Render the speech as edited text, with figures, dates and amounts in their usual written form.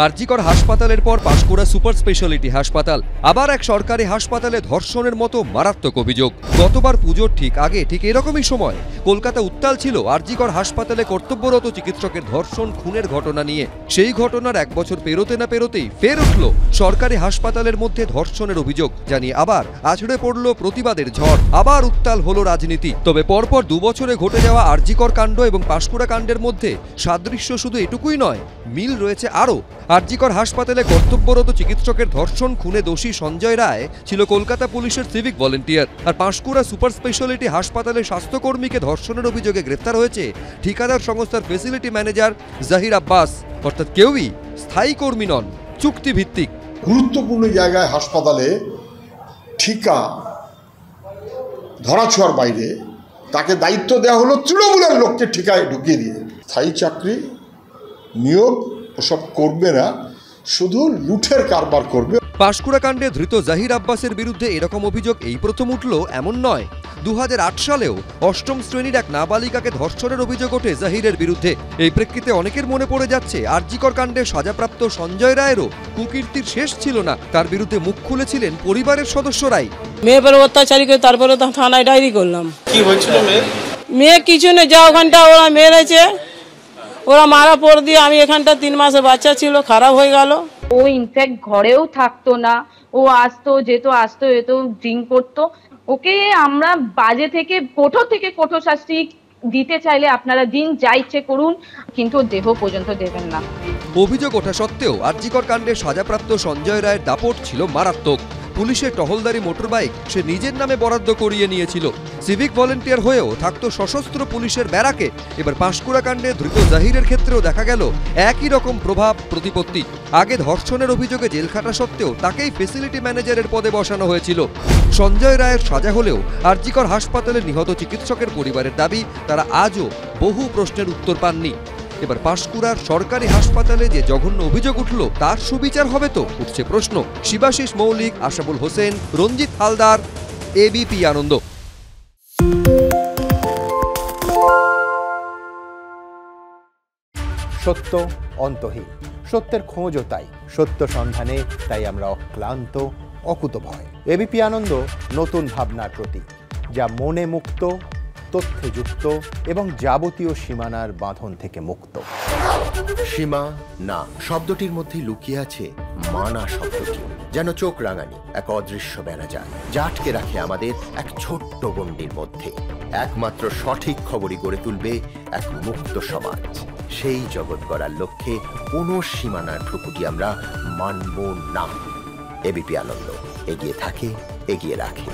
আরজিকর হাসপাতালের পর Panskura super speciality হাসপাতাল, আবার এক সরকারি হাসপাতালে ধর্ষণের মতো মারাত্মক অভিযোগ। গতবার পুজোর ঠিক আগে ঠিক এরকমই সময় কলকাতা উত্তাল ছিল আরজিকর হাসপাতালে কর্তব্যরত চিকিৎসকের ধর্ষণ খুনের ঘটনা নিয়ে। সেই ঘটনার এক বছর পেরোতে না পেরোতেই ফের উঠল সরকারি হাসপাতালের মধ্যে ধর্ষণের অভিযোগ জানিয়ে আবার আছড়ে পড়ল প্রতিবাদের ঝড়, আবার উত্তাল হলো রাজনীতি। তবে পরপর 2 বছরে ঘটে যাওয়া আরজিকর কাণ্ড এবং পাঁশকুড়া কাণ্ডের মধ্যে সাদৃশ্য শুধু এটুকুই নয়, মিল রয়েছে আরও। আরজিকর হাসপাতালে কর্তব্যরত চিকিৎসকের ধর্ষণ খুনে দোষী সঞ্জয় রায় ছিল কলকাতা পুলিশের সিভিক ভলেন্টিয়ার, আর পাঁশকুড়া সুপার স্পেশালিটি হাসপাতালে স্বাস্থ্যকর্মীকে ধর্ষণের অভিযোগে গ্রেফতার হয়েছে ঠিকাদার সংস্থার ফেসিলিটি ম্যানেজার জাহির আব্বাস। অর্থাৎ কেউই স্থায়ী কর্মী নন, চুক্তিভিত্তিক। গুরুত্বপূর্ণ জায়গায় হাসপাতালে ঠিকা ধরাছোঁয়ার বাইরে তাকে দায়িত্ব দেওয়া হলো তৃণমূলের লোককে ঠিকায় ঢুকিয়ে দিয়ে। স্থায়ী চাকরি নিয়োগ ওসব করবে না, শুধু লুঠের কারবার করবে। পাঁশকুড়া কাণ্ডে ধৃত জাহির আব্বাসের বিরুদ্ধে এরকম অভিযোগ এই প্রথম উঠল এমন নয়। 2008 সালেও 8ম শ্রেণীর এক নাবালিকাকে ধর্ষণের অভিযোগ ওঠে জাহিরের বিরুদ্ধে। এই প্রেক্ষিতে অনেকের মনে পড়ে যাচ্ছে আরজিকর কাণ্ডে সাজাপ্রাপ্ত সঞ্জয় রায়েরও কুকীর্তির শেষ ছিল না। তার বিরুদ্ধে মুখ খুলেছিলেন পরিবারের সদস্যরাই। মেয়ে পরে অত্যাচারী করে তারপরে তো থানায় ডায়েরি করলাম। কি হয়েছিল মেয়ে কিছু নেই, যা ওখানটা ওরা মেরেছে, ওরা মারা পড় দিয়ে আমি এখানটা 3 মাসের বাচ্চা ছিল, খারাপ হয়ে গেল। ও ইনফ্যাক্ট ঘরেও থাকতো না, ও আসতো যেত ড্রিঙ্ক করতো। ওকে আমরা বাজে থেকে কঠোর শাস্তি দিতে চাইলে আপনারা দিন, যা ইচ্ছে করুন, কিন্তু দেহ পর্যন্ত দেবেন না। অভিযোগ ওঠা সত্ত্বেও আরজিকর কাণ্ডে সাজাপ্রাপ্ত সঞ্জয় রায়ের দাপট ছিল মারাত্মক। পুলিশের টহলদারি মোটরবাইক সে নিজের নামে বরাদ্দ করিয়ে নিয়েছিল। সিভিক ভলেন্টিয়ার হয়েও থাকতো সশস্ত্র পুলিশের ব্যারাকে। এবার পাঁশকুড়া কাণ্ডে ধৃত জাহিরের ক্ষেত্রেও দেখা গেল একই রকম প্রভাব প্রতিপত্তি। আগে ধর্ষণের অভিযোগে জেল খাটা সত্ত্বেও তাকেই ফেসিলিটি ম্যানেজারের পদে বসানো হয়েছিল। সঞ্জয় রায়ের সাজা হলেও আরজিকর হাসপাতালে নিহত চিকিৎসকের পরিবারের দাবি তারা আজও বহু প্রশ্নের উত্তর পাননি। এবার পাঁশকুড়ার সরকারি হাসপাতালে যে জঘন্য অভিযোগ উঠল তার সুবিচার হবে তো, উঠছে প্রশ্ন। শিবাশিস মৌলিক, আশাবুল হোসেন, রঞ্জিত হালদার, এবিপি আনন্দ। সত্য অন্তহীন, সত্যের খোঁজও তাই, সত্য সন্ধানে তাই আমরা অক্লান্ত, অকুতভয়। এবিপি আনন্দ নতুন ভাবনার প্রতীক, যা মনে মুক্ত, তথ্যে যুক্ত এবং যাবতীয় সীমানার বাঁধন থেকে মুক্ত। সীমা না শব্দটির মধ্যে লুকিয়ে আছে মানা শব্দটি, যেন চোখ রাঙানি এক অদৃশ্য বেড়াজাল, যা আটকে রাখে আমাদের এক ছোট্ট গণ্ডির মধ্যে। একমাত্র সঠিক খবরই গড়ে তুলবে এক মুক্ত সমাজ। সেই জগৎ গড়ার লক্ষ্যে কোনো সীমানার ঠুকুটি আমরা মানব না। এবিপি আনন্দ এগিয়ে থাকে, এগিয়ে রাখে।